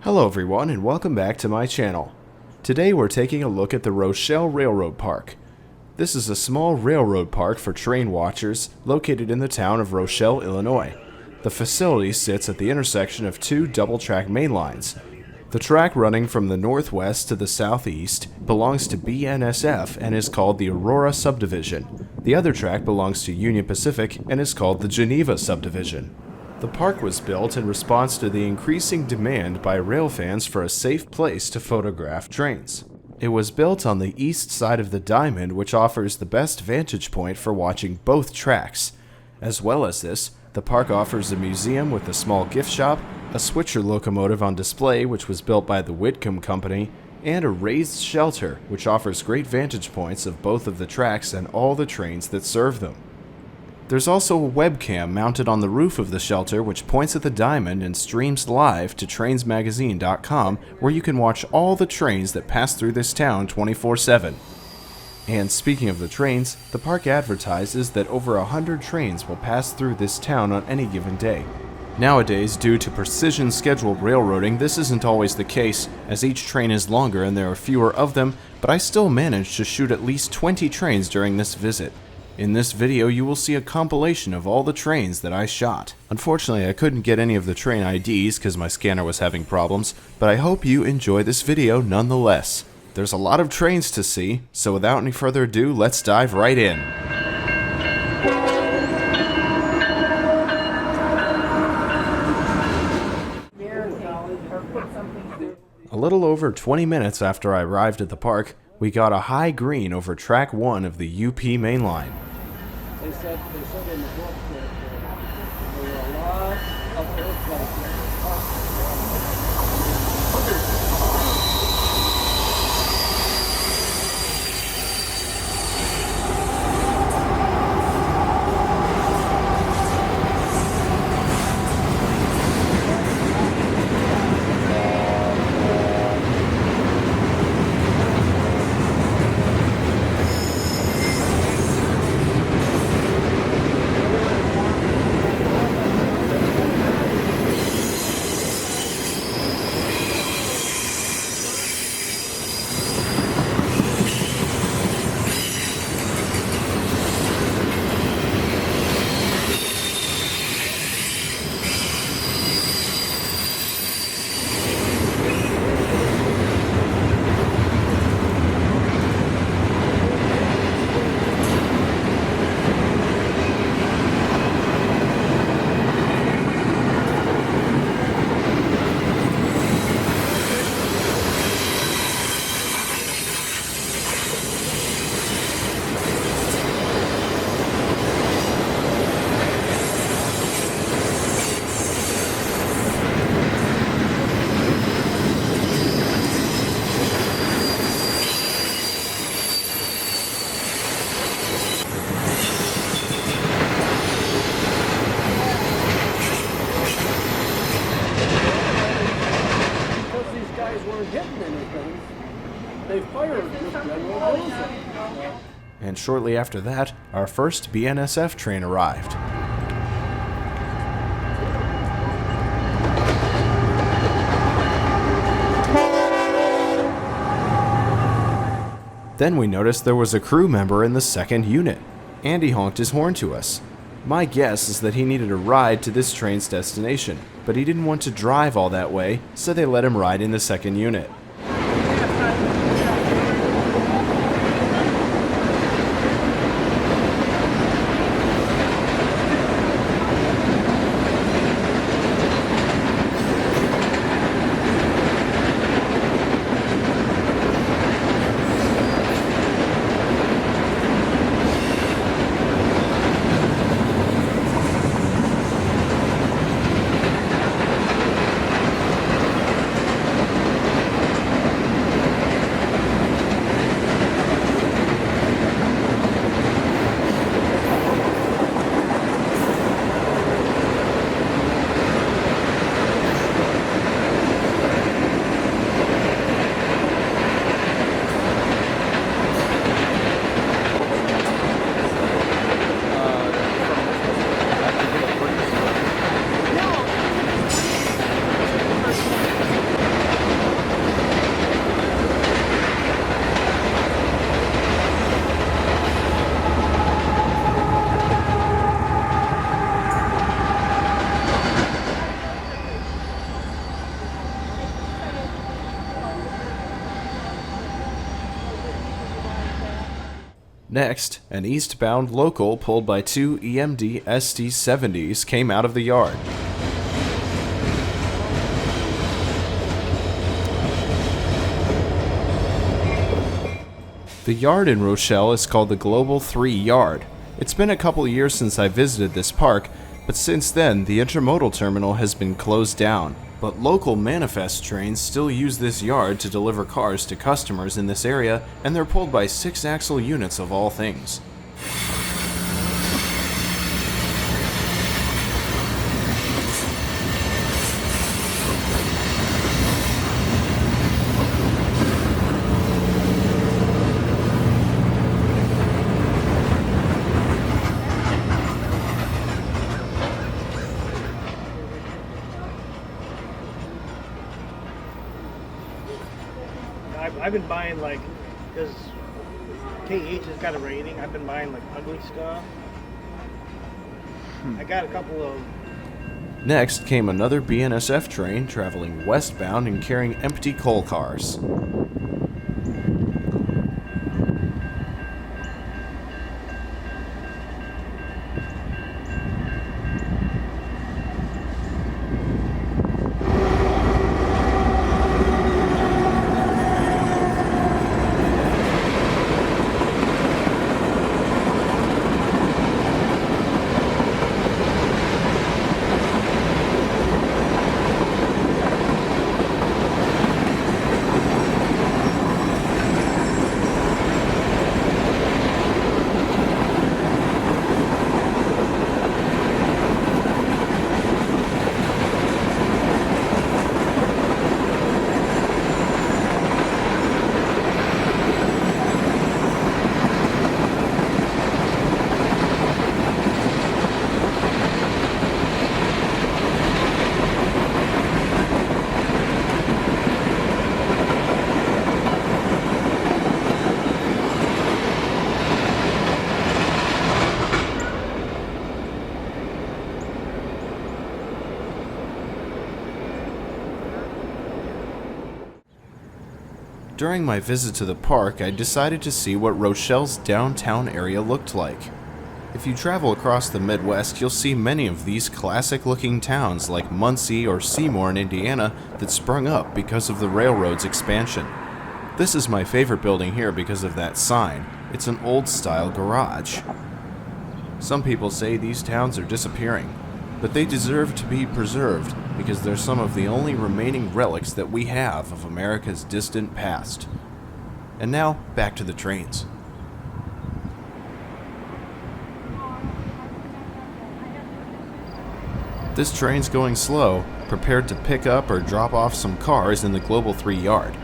Hello everyone and welcome back to my channel. Today we're taking a look at the Rochelle Railroad Park. This is a small railroad park for train watchers located in the town of Rochelle, Illinois. The facility sits at the intersection of two double-track main lines. The track running from the northwest to the southeast belongs to BNSF and is called the Aurora Subdivision. The other track belongs to Union Pacific and is called the Geneva Subdivision. The park was built in response to the increasing demand by rail fans for a safe place to photograph trains. It was built on the east side of the diamond, which offers the best vantage point for watching both tracks. As well as this, the park offers a museum with a small gift shop, a switcher locomotive on display which was built by the Whitcomb Company, and a raised shelter which offers great vantage points of both of the tracks and all the trains that serve them. There's also a webcam mounted on the roof of the shelter which points at the diamond and streams live to trainsmagazine.com, where you can watch all the trains that pass through this town 24/7. And speaking of the trains, the park advertises that over 100 trains will pass through this town on any given day. Nowadays, due to precision scheduled railroading, this isn't always the case, as each train is longer and there are fewer of them, but I still managed to shoot at least 20 trains during this visit. In this video, you will see a compilation of all the trains that I shot. Unfortunately, I couldn't get any of the train IDs because my scanner was having problems, but I hope you enjoy this video nonetheless. There's a lot of trains to see, so without any further ado, let's dive right in. A little over 20 minutes after I arrived at the park, we got a high green over track 1 of the UP main line. They said in the book that there were a lot of airplanes. They fired with General Wilson. And shortly after that, our first BNSF train arrived. Then we noticed there was a crew member in the second unit. Andy honked his horn to us. My guess is that he needed a ride to this train's destination, but he didn't want to drive all that way, so they let him ride in the second unit. Next, an eastbound local pulled by two EMD SD70s came out of the yard. The yard in Rochelle is called the Global 3 Yard. It's been a couple years since I visited this park, but since then the intermodal terminal has been closed down. But local Manifest trains still use this yard to deliver cars to customers in this area, and they're pulled by 6-axle units of all things. I've been buying because KH has got a rating, I've been buying ugly stuff. I got a couple of... Next came another BNSF train traveling westbound and carrying empty coal cars. During my visit to the park, I decided to see what Rochelle's downtown area looked like. If you travel across the Midwest, you'll see many of these classic-looking towns like Muncie or Seymour in Indiana that sprung up because of the railroad's expansion. This is my favorite building here because of that sign. It's an old-style garage. Some people say these towns are disappearing, but they deserve to be preserved because they're some of the only remaining relics that we have of America's distant past. And now, back to the trains. This train's going slow, prepared to pick up or drop off some cars in the Global 3 yard.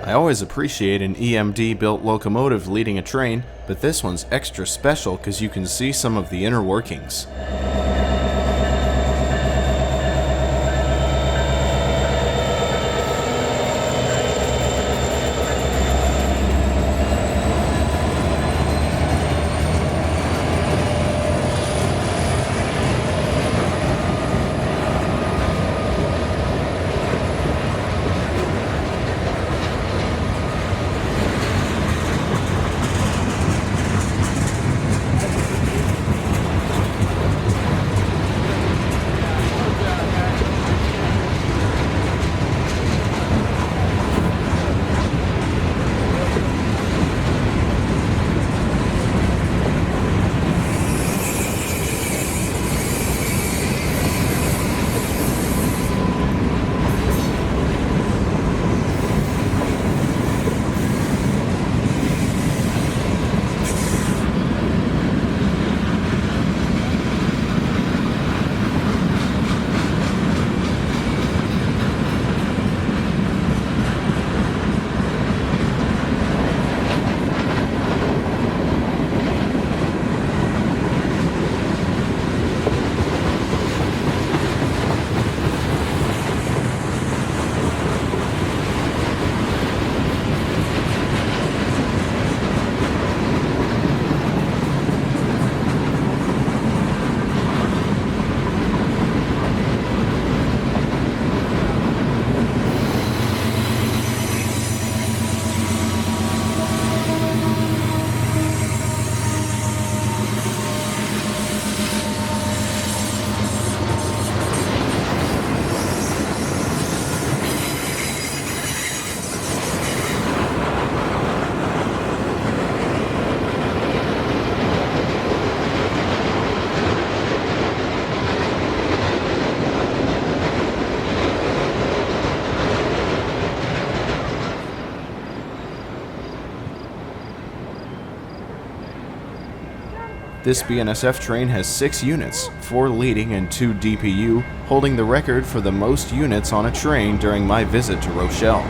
I always appreciate an EMD-built locomotive leading a train, but this one's extra special because you can see some of the inner workings. This BNSF train has 6 units, 4 leading and 2 DPU, holding the record for the most units on a train during my visit to Rochelle.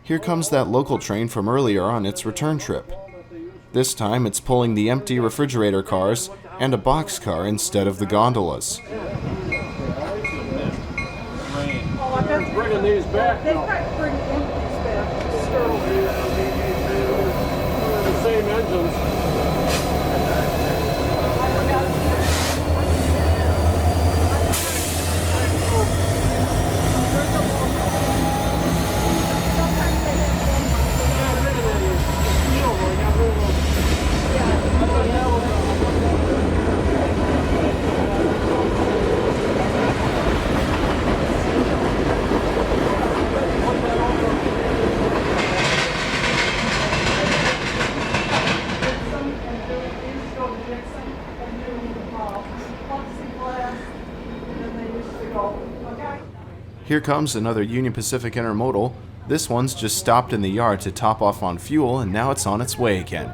Here comes that local train from earlier on its return trip. This time it's pulling the empty refrigerator cars and a boxcar instead of the gondolas. Bringing these back now. The same engines. Here comes another Union Pacific Intermodal. This one's just stopped in the yard to top off on fuel, and now it's on its way again.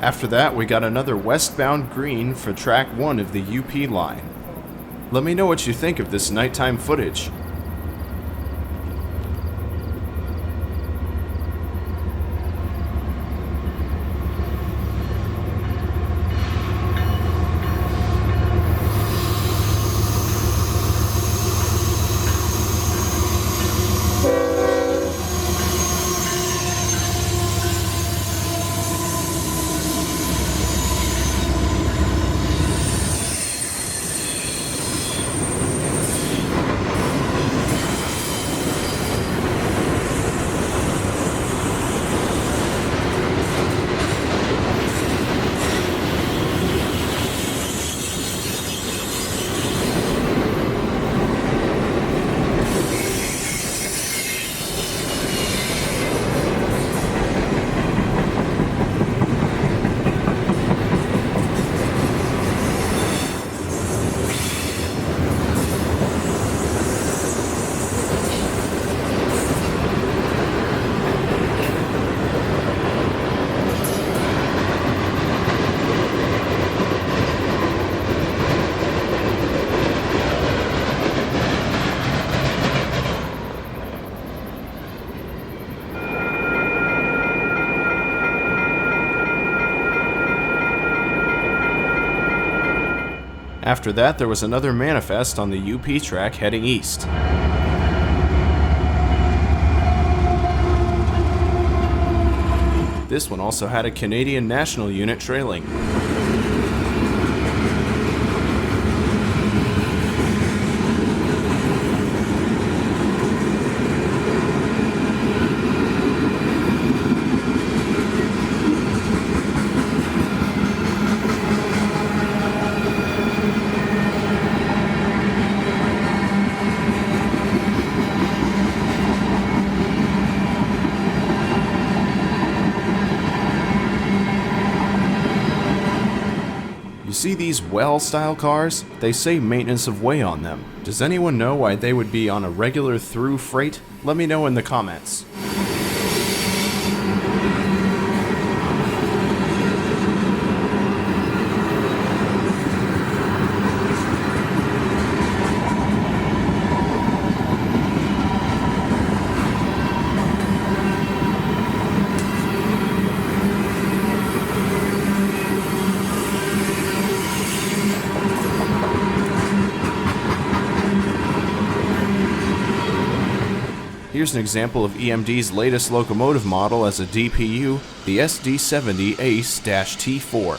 After that, we got another westbound green for track 1 of the UP line. Let me know what you think of this nighttime footage. After that, there was another manifest on the UP track heading east. This one also had a Canadian National unit trailing. You see these well-style cars? They say maintenance of way on them. Does anyone know why they would be on a regular through freight? Let me know in the comments. Here's an example of EMD's latest locomotive model as a DPU, the SD70 Ace-T4.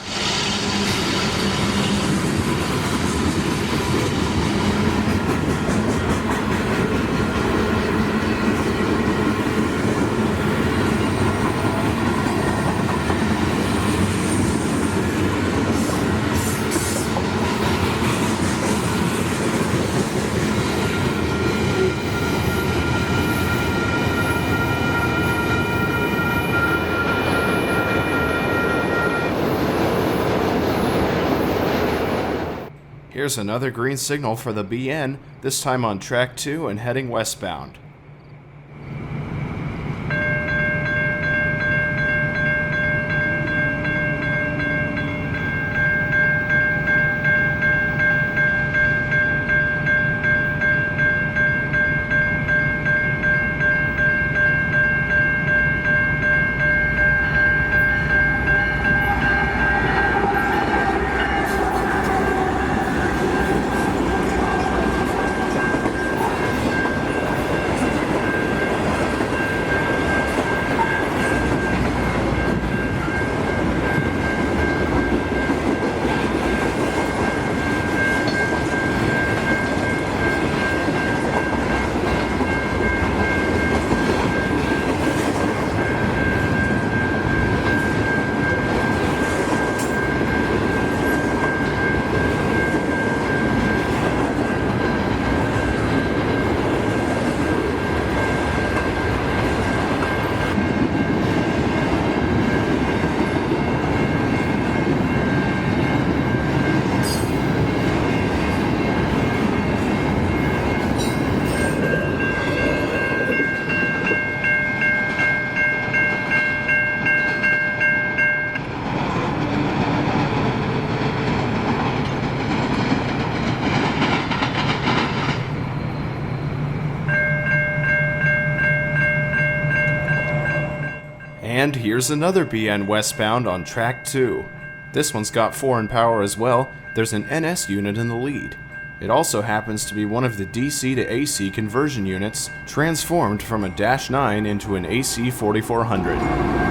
Here's another green signal for the BN, this time on track 2 and heading westbound. And here's another BN westbound on track 2. This one's got foreign power as well. There's an NS unit in the lead. It also happens to be one of the DC to AC conversion units, transformed from a Dash 9 into an AC 4400.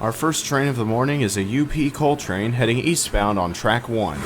Our first train of the morning is a UP coal train heading eastbound on track 1.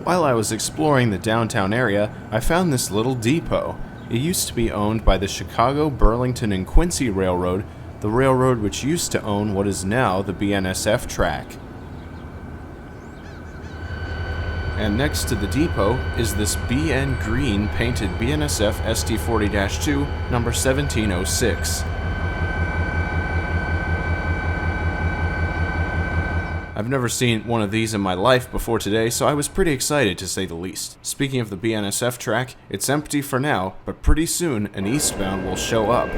While I was exploring the downtown area, I found this little depot. It used to be owned by the Chicago, Burlington, and Quincy Railroad, the railroad which used to own what is now the BNSF track. And next to the depot is this BN green painted BNSF ST40-2 number 1706. I've never seen one of these in my life before today, so I was pretty excited to say the least. Speaking of the BNSF track, it's empty for now, but pretty soon an eastbound will show up.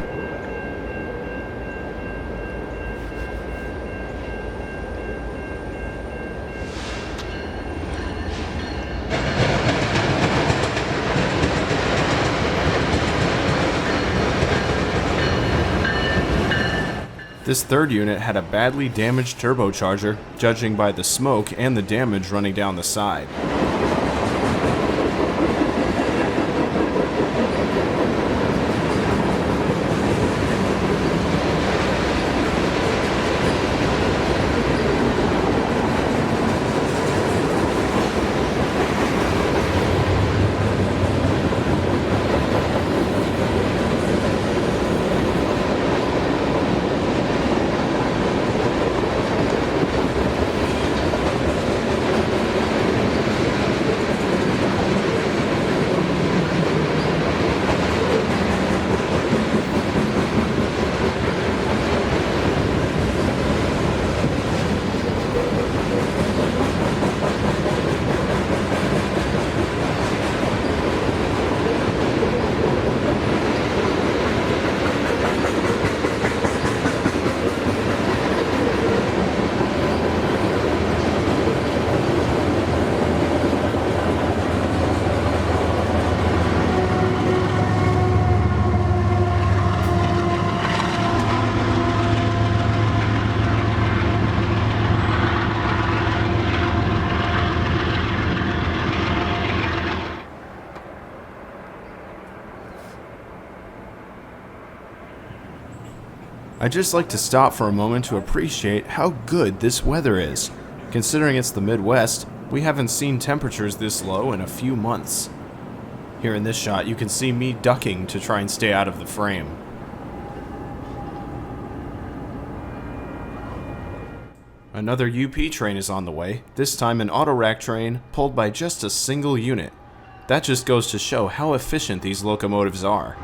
This third unit had a badly damaged turbocharger, judging by the smoke and the damage running down the side. I'd just like to stop for a moment to appreciate how good this weather is. Considering it's the Midwest, we haven't seen temperatures this low in a few months. Here in this shot, you can see me ducking to try and stay out of the frame. Another UP train is on the way, this time an Autorack train pulled by just a single unit. That just goes to show how efficient these locomotives are.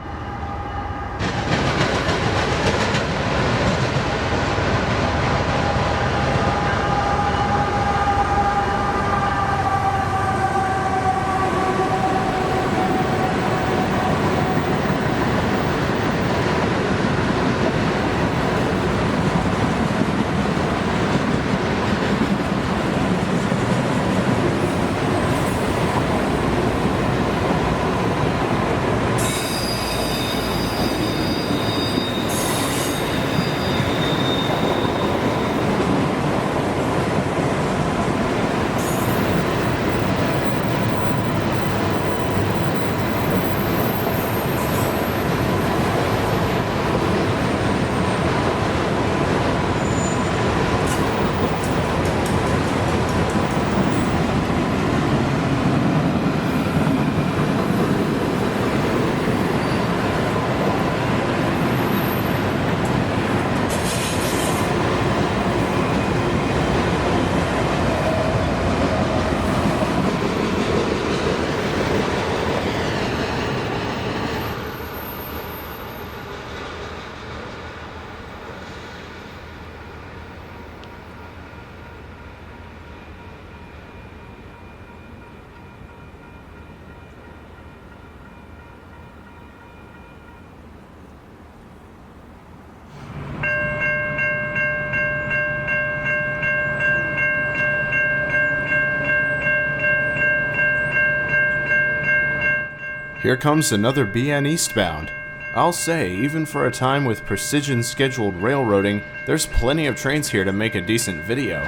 Here comes another BN eastbound. I'll say, even for a time with precision scheduled railroading, there's plenty of trains here to make a decent video.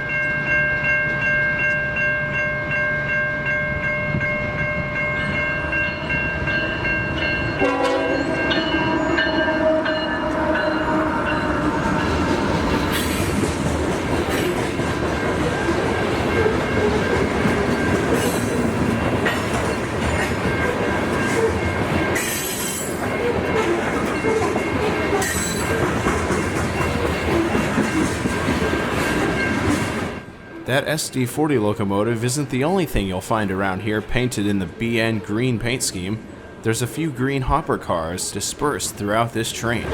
That SD40 locomotive isn't the only thing you'll find around here painted in the BN green paint scheme. There's a few green hopper cars dispersed throughout this train.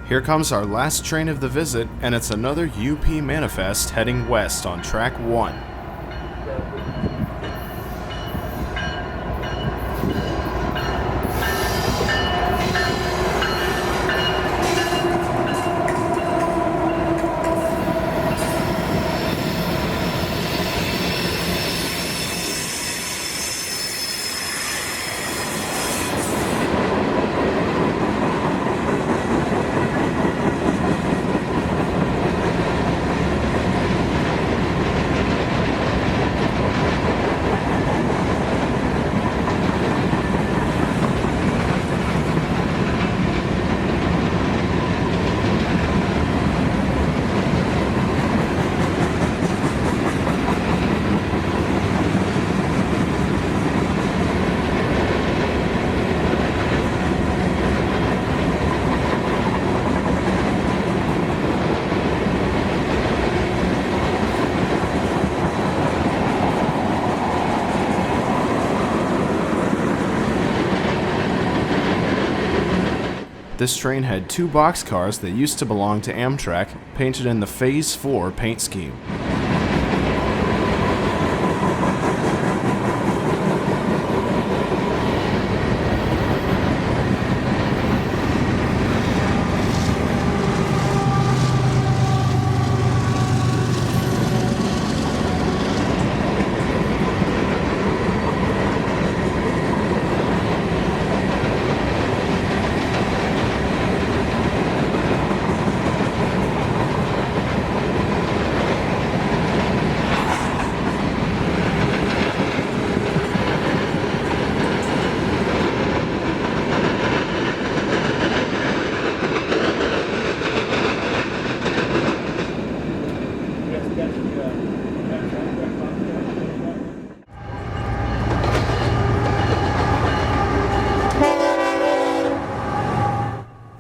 Here comes our last train of the visit, and it's another UP Manifest heading west on track 1. This train had 2 boxcars that used to belong to Amtrak, painted in the Phase 4 paint scheme.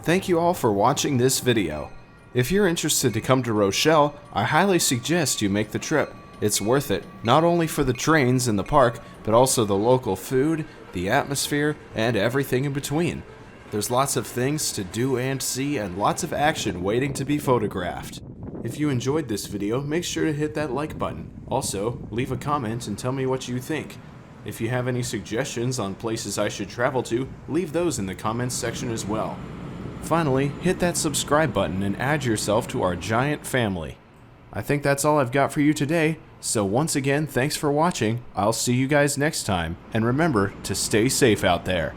Thank you all for watching this video. If you're interested to come to Rochelle, I highly suggest you make the trip. It's worth it, not only for the trains in the park, but also the local food, the atmosphere, and everything in between. There's lots of things to do and see, and lots of action waiting to be photographed. If you enjoyed this video, make sure to hit that like button. Also, leave a comment and tell me what you think. If you have any suggestions on places I should travel to, leave those in the comments section as well. Finally, hit that subscribe button and add yourself to our giant family. I think that's all I've got for you today, so once again, thanks for watching. I'll see you guys next time, and remember to stay safe out there.